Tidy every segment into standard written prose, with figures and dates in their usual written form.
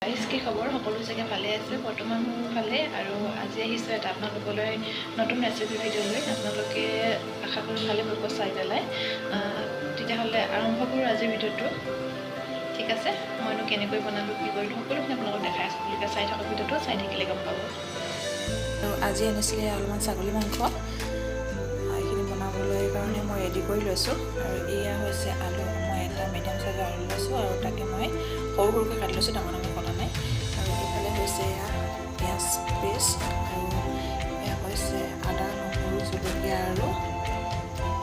Guys কি খবৰ সকলো চাগে ভালে আছে বৰ্তমান মোৰ ভালে আৰু আজি আহিছোঁ এটা আপোনালোকলৈ নতুন ৰেচিপি ভিডিঅ' লৈ আপোনালোকে আশা কৰি ভালে পাব চাই পেলাই তেতিয়াহ'লে আৰম্ভ কৰোঁ আজিৰ ভিডিঅ'টো ঠিক আছে মইনো কেনেকৈ বনালোঁ কি কৰিলোঁ সকলোখিনি আপোনালোকক দেখাই আছোঁ গতিকে চাই থকা ভিডিঅ'টো চাই থাকিলে গম পাব আৰু আজি আনিছিলে অলপমান ছাগলী মাংস এইখিনি বনাবলৈ কাৰণে মই ৰেডি কৰি লৈছোঁ আৰু এয়া হৈছে আলু মই এটা মিডিয়াম চাইজৰ আলু লৈছোঁ আৰু তাকে মই সৰু সৰুকৈ কাটি লৈছোঁ ডাঙৰ ডাঙৰ কটা নাই আৰু এইফালে হৈছে এয়া পিঁয়াজ পেষ্ট আৰু এয়া হৈছে আদা নহৰু জলকীয়া আৰু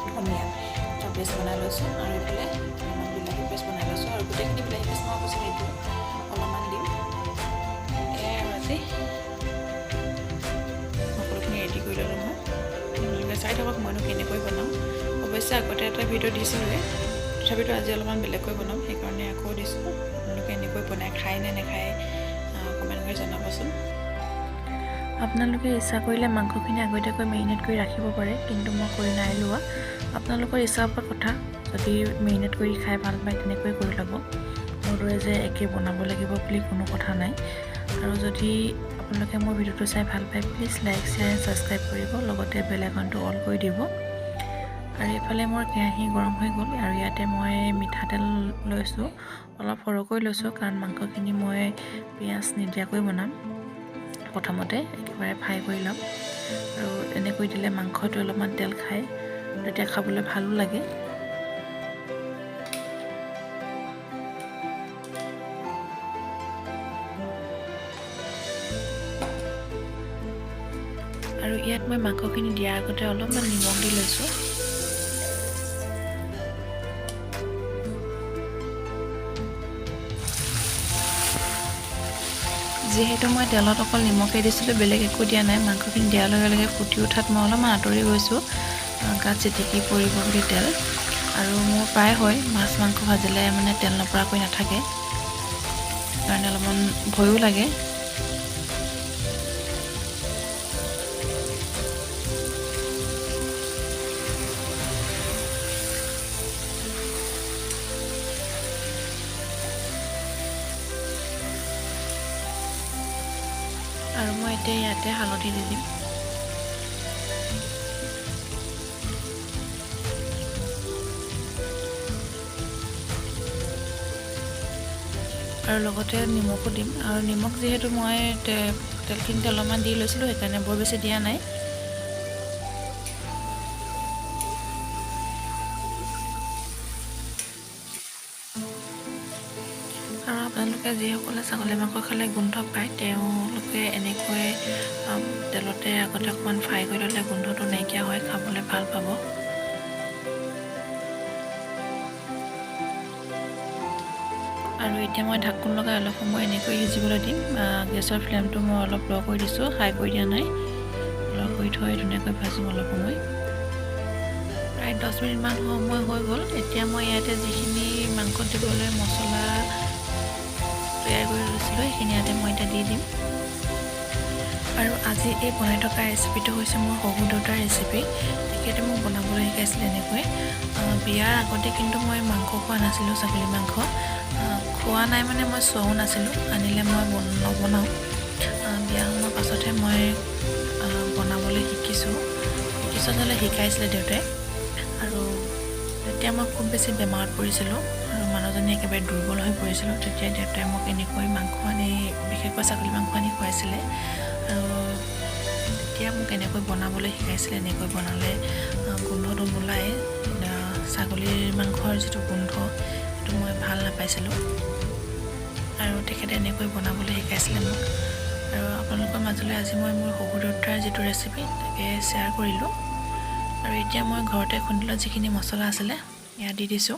ধনিয়া এটা পেষ্ট বনাই লৈছোঁ আৰু এইফালে অলপমান বিলাহী পেষ্ট বনাই লৈছোঁ আৰু গোটেইখিনি বিলাহী পেষ্ট মই কৈছোঁ এইটো অলপমান দিম এয়াই আৰু আজি সকলোখিনি ৰেডি কৰি ল'লোঁ মই আপোনালোকে চাই থাকক মইনো কেনেকৈ বনাওঁ অৱশ্যে আগতে এটা ভিডিঅ' দিছিলোঁ তথাপিতো আজি অলপমান বেলেগকৈ বনাম সেইকাৰণে আকৌ দিছোঁ আপোনালোকে এনেকৈ বনাই খায় নে নাখায় কমেণ্ট কৰি জনাবচোন আপোনালোকে ইচ্ছা কৰিলে মাংসখিনি আগতীয়াকৈ মেৰিনেট কৰি ৰাখিব পাৰে কিন্তু মই কৰি নাই লোৱা আপোনালোকৰ ইচ্ছাৰ ওপৰত কথা যদি মেৰিনেট কৰি খাই ভাল পায় তেনেকৈ কৰি ল'ব মোৰ দৰে যে একে বনাব লাগিব বুলি কোনো কথা নাই আৰু যদি আপোনালোকে মোৰ ভিডিঅ'টো চাই ভাল পায় please like share and subscribe কৰিব লগতে বেল আইকনটো অল কৰি দিব আৰু এইফালে মোৰ কেৰাহী গৰম হৈ গ'ল আৰু ইয়াতে মই মিঠাতেল লৈছোঁ অলপ সৰহকৈ লৈছোঁ কাৰণ মাংসখিনি মই পিঁয়াজ নিদিয়াকৈ বনাম প্ৰথমতে একেবাৰে ফ্ৰাই কৰি ল'ম আৰু এনেকৈ দিলে মাংসটো অলপমান তেল খায় তেতিয়া খাবলৈ ভালো লাগে আৰু ইয়াত মই মাংসখিনি দিয়াৰ আগতে অলপমান নিমখ দি লৈছোঁ যিহেতু মই তেলত অকল নিমখে দিছিলোঁ বেলেগ একো দিয়া নাই মাংসখিনি দিয়াৰ লগে লগে ফুটি উঠাত মই অলপমান আঁতৰি গৈছোঁ গাত চিটিকি পৰিব বুলি তেল আৰু মোৰ প্ৰায় হয় মাছ মাংস ভাজিলে মানে তেল নপৰাকৈ নাথাকে সেইকাৰণে অলপমান ভয়ো লাগে আৰু মই এতিয়া ইয়াতে হালধি দি দিম আৰু লগতে নিমখো দিম আৰু নিমখ যিহেতু মই তেলখিনিতে অলপমান দি লৈছিলোঁ সেইকাৰণে বৰ বেছি দিয়া নাই আৰু আপোনালোকে যিসকলে ছাগলী মাংস খালে গোন্ধ পায় তেওঁলোকে এনেকৈ তেলতে আগতে অকণমান ফ্ৰাই কৰি ল'লে গোন্ধটো নাইকিয়া হয় খাবলৈ ভাল পাব আৰু এতিয়া মই ঢাকোন লগাই অলপ সময় এনেকৈ সিজিবলৈ দিম গেছৰ ফ্লেমটো মই অলপ ল' কৰি দিছোঁ হাই কৰি দিয়া নাই ল' কৰি থৈ ধুনীয়াকৈ ভাজিম অলপ সময় প্ৰায় 10 মিনিটমান সময় হৈ গ'ল এতিয়া মই ইয়াতে যিখিনি মাংসত দিবলৈ মছলা তৈয়াৰ কৰি লৈছিলোঁ সেইখিনি ইয়াতে মই এতিয়া দি দিম আৰু আজি এই বনাই থকা ৰেচিপিটো হৈছে মোৰ শহুৰ দেউতাৰ ৰেচিপি তেখেতে মোক বনাবলৈ শিকাইছিলে এনেকৈ বিয়াৰ আগতে কিন্তু মই মাংস খোৱা নাছিলোঁ ছাগলী মাংস খোৱা নাই মানে মই চোৱাও নাছিলোঁ আনিলে মই নবনাওঁ বিয়া সোমোৱাৰ পাছতহে মই বনাবলৈ শিকিছোঁ শিকাইছিলে দেউতাই আৰু তেতিয়া মই খুব বেছি বেমাৰত পৰিছিলোঁ আৰু মানুহজনী একেবাৰে দুৰ্বল হৈ পৰিছিলোঁ তেতিয়া দেউতাই মোক এনেকৈ মাংস আনি বিশেষকৈ ছাগলী মাংস আনি খুৱাইছিলে আৰু তেতিয়া মোক এনেকৈ বনাবলৈ শিকাইছিলে এনেকৈ বনালে গোন্ধটো নোলায় ছাগলীৰ মাংসৰ যিটো গোন্ধ সেইটো মই ভাল নাপাইছিলোঁ আৰু তেখেতে এনেকৈ বনাবলৈ শিকাইছিলে মোক আৰু আপোনালোকৰ মাজলৈ আজি মই মোৰ শহুৰ দেউতাৰ যিটো ৰেচিপি তাকে শ্বেয়াৰ কৰিলোঁ আৰু এতিয়া মই ঘৰতে খুন্দি লোৱা যিখিনি মছলা আছিলে এয়া দি দিছোঁ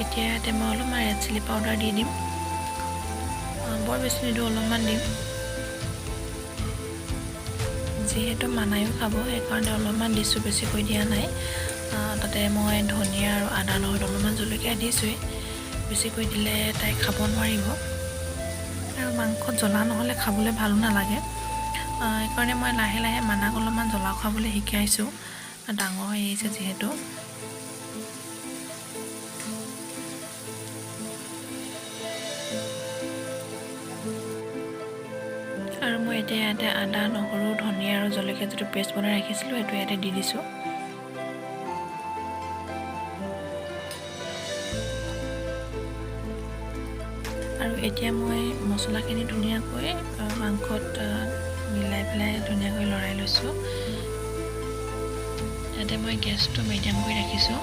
এতিয়া ইয়াতে মই অলপমান ৰেড চিলি পাউডাৰ দি দিম। বৰ বেছি নিদিওঁ, অলপমান দিম। যিহেতু মানায়ো খাব সেইকাৰণে অলপমান দিছোঁ, বেছিকৈ দিয়া নাই। তাতে মই ধনিয়া আৰু আদা নহৰু অলপমান জলকীয়া দিছোঁৱেই। বেছিকৈ দিলে তাই খাব নোৱাৰিব আৰু মাংসত জ্বলা নহ'লে খাবলৈ ভালো নালাগে। সেইকাৰণে মই লাহে লাহে মানাক অলপমান জ্বলা খুৱাবলৈ শিকাইছোঁ, ডাঙৰ হৈ আহিছে যিহেতু। আৰু মই এতিয়া ইয়াতে আদা নহৰু ধনিয়া আৰু জলকীয়া যিটো পেষ্ট বনাই ৰাখিছিলোঁ সেইটো ইয়াতে দি দিছোঁ। আৰু এতিয়া মই মছলাখিনি ধুনীয়াকৈ মাংসত মিলাই পেলাই ধুনীয়াকৈ লৰাই লৈছোঁ। ইয়াতে মই গেছটো মিডিয়াম কৰি ৰাখিছোঁ।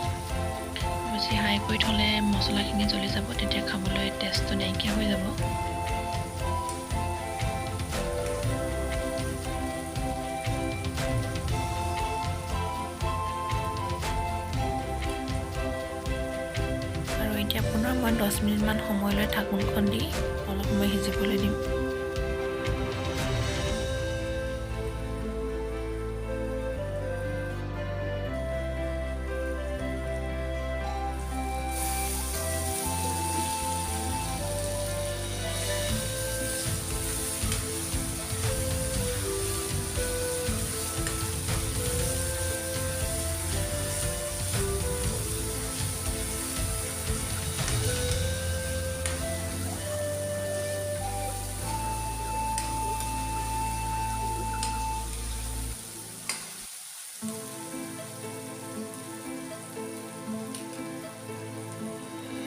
বেছি হাই কৰি থ'লে মছলাখিনি জ্বলি যাব, তেতিয়া খাবলৈ টেষ্টটো নাইকিয়া হৈ যাব। আৰু এতিয়া পুনৰ মই 10 মিনিটমান সময়লৈ ঢাকোনখন দি অলপ সময় সিজিবলৈ দিম।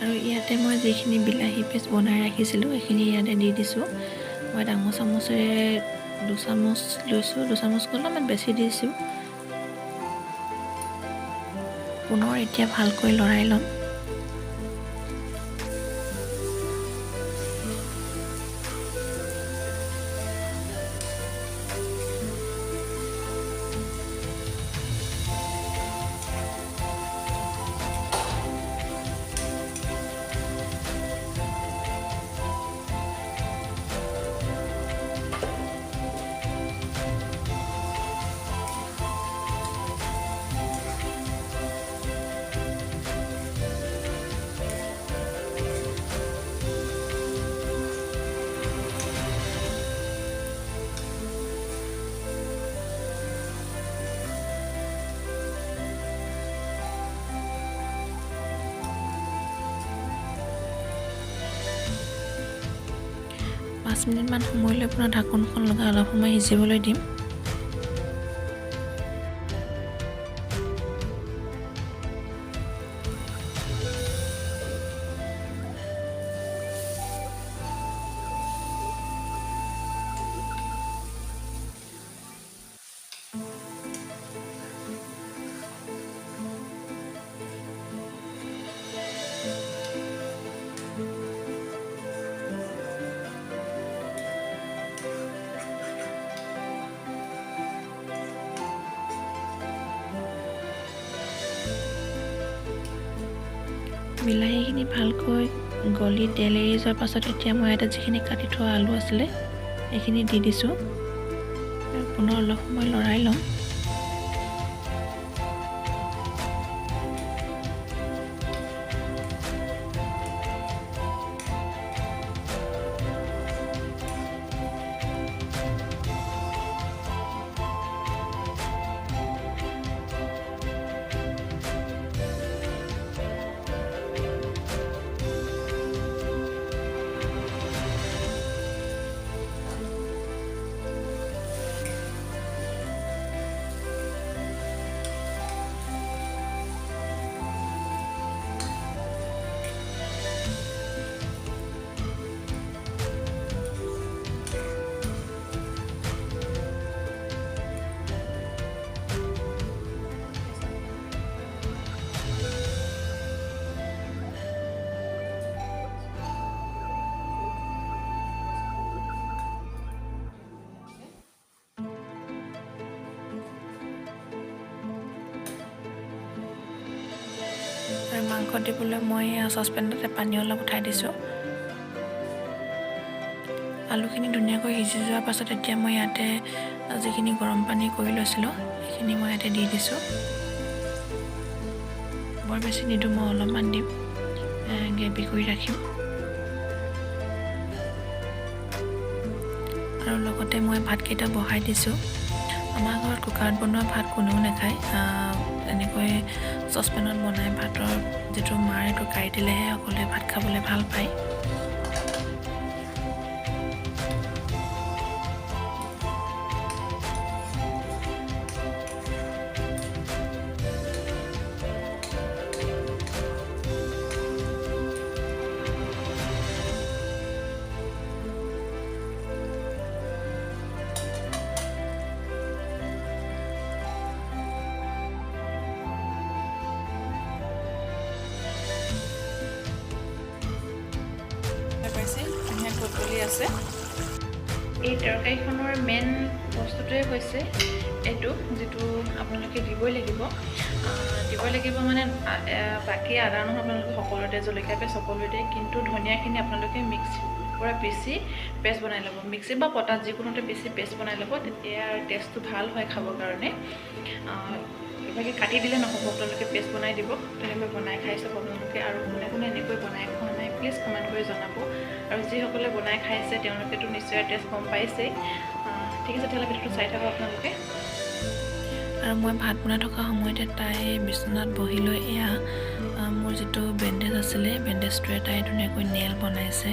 আৰু ইয়াতে মই যিখিনি বিলাহী পেষ্ট বনাই ৰাখিছিলোঁ সেইখিনি ইয়াতে দি দিছোঁ। মই ডাঙৰ চামুচেৰে 2 চামুচ লৈছোঁ, 2 চামুচকৈ অলপমান বেছি দিছোঁ। পুনৰ এতিয়া ভালকৈ লৰাই ল'ম। পাঁচ মিনিটমান সময়লৈ পুনৰ ঢাকোনখন লগাই অলপ সময় সিজিবলৈ দিম। বিলাহীখিনি ভালকৈ গলি তেল এৰি যোৱাৰ পাছত এতিয়া মই ইয়াতে যিখিনি কাটি থোৱা আলু আছিলে সেইখিনি দি দিছোঁ। পুনৰ অলপ সময় লৰাই ল'ম। মাংস দিবলৈ মই চচপেনতে পানী অলপ উঠাই দিছোঁ। আলুখিনি ধুনীয়াকৈ সিজি যোৱাৰ পাছত এতিয়া মই ইয়াতে যিখিনি গৰম পানী কৰি লৈছিলোঁ সেইখিনি মই ইয়াতে দি দিছোঁ। বৰ বেছি নিদিওঁ, মই অলপমান দিম, গ্ৰেভি কৰি ৰাখিম। আৰু লগতে মই ভাতকেইটা বহাই দিছোঁ। আমাৰ ঘৰত কুকাৰত বনোৱা ভাত কোনেও নাখায়, এনেকৈ চচপেনত বনাই ভাতৰ যিটো মাৰ এইটো কাঢ়ি দিলেহে সকলোৱে ভাত খাবলৈ ভাল পায়। ধুনীয়া গধূলি আছে। এই তৰকাৰীখনৰ মেইন বস্তুটোৱে হৈছে এইটো, যিটো আপোনালোকে দিবই লাগিব মানে বাকী আদা নহৰু আপোনালোকে সকলোতে, জলকীয়া পেষ্ট সকলোতে, কিন্তু ধনিয়াখিনি আপোনালোকে মিক্সিৰ পৰা পিচি পেষ্ট বনাই ল'ব। মিক্সি বা পটাত যিকোনোতে পিচি পেষ্ট বনাই ল'ব, তেতিয়া টেষ্টটো ভাল হয় খাবৰ কাৰণে। কিবাকৈ কাটি দিলে নহ'ব, আপোনালোকে পেষ্ট বনাই দিব। তেনেকৈ বনাই খাই চাব আপোনালোকে। আৰু কোনে কোনে এনেকৈ বনাই খোৱা নাই প্লিজ কমেণ্ট কৰি জনাব। আৰু যিসকলে বনাই খাইছে তেওঁলোকেতো নিশ্চয় টেষ্ট গম পাইছেই। ঠিক আছে, তেতিয়াহ'লে ভিডিঅ'টো চাই থাকক আপোনালোকে। আৰু মই ভাত বনাই থকা সময়তে তাই বিচনাত বহি লৈ এয়া মোৰ যিটো বেণ্ডেজ আছিলে, বেণ্ডেজটোৱে তাই ধুনীয়াকৈ নেইল বনাইছে।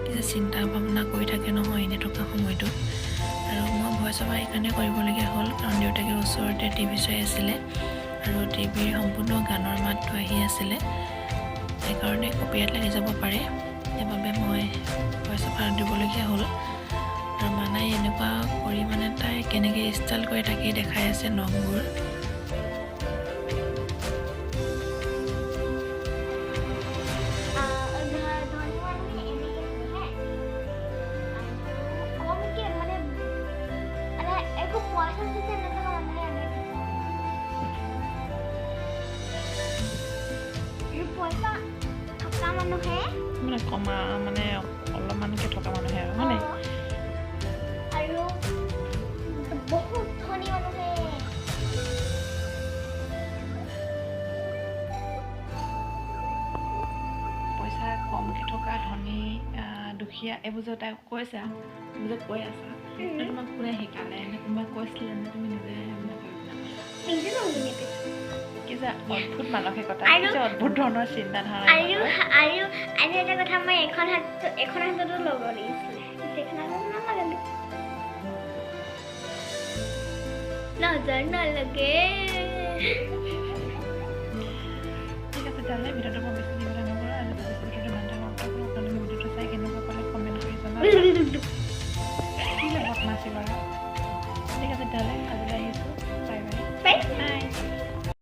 কিছু চিন্তা ভাৱনা কৰি থাকে নহয় এনে থকা সময়টোত। আৰু মই ভইচ অভাৰ এইকাৰণে কৰিবলগীয়া হ'ল, কাৰণ দেউতাকে ওচৰতে টিভি চাই আছিলে আৰু টিভিৰ সম্পূৰ্ণ গানৰ মাতটো আহি আছিলে। সেইকাৰণে কপিৰাইট লাগি যাব পাৰে, সেইবাবে মই ভইচ অভাৰ দিবলগীয়া হ'ল। আৰু মানাই এনেকুৱা কৰি মানে তাই কেনেকৈ ষ্টাইল কৰি তাকেই দেখাই আছে নখবোৰ। মানে কমা মানে অলপমানকৈ থকা মানুহে আৰু মানে আৰু বহুত ধনী মানুহে পইচা কমকৈ থকা ধনী দুখীয়া এইবোৰ যে তাই কৈছা, তুমি যে কৈ আছা, তোমাক কোনে শিকালে, নে কোনোবাই কৈছিলে নে তুমি নিজে কি যে অদ্ভুত মানসিকতা, কি যে অদ্ভুত ধৰণৰ চিন্তাধাৰা। আৰু এটা কথা, মই এখন হাততো ল'ব লাগিছিলে, সেইখন হাতত নালাগে, নজৰ নালাগে। ঠিক আছে, তেতিয়াহ'লে ভিডিঅ'টো মই বেছি দিবলৈ নকৰোঁ। আৰু ভিডিঅ'টো ইমান ডাঙৰ কথা কৰোঁ, আপোনালোকে ভিডিঅ'টো চাই কেনেকুৱা পালে কমেণ্ট কৰি জনাব। ঠিক আছে, বদমাচি কৰা। ঠিক আছে, তেতিয়াহ'লে আজিলৈ আহিছোঁ। Bye bye.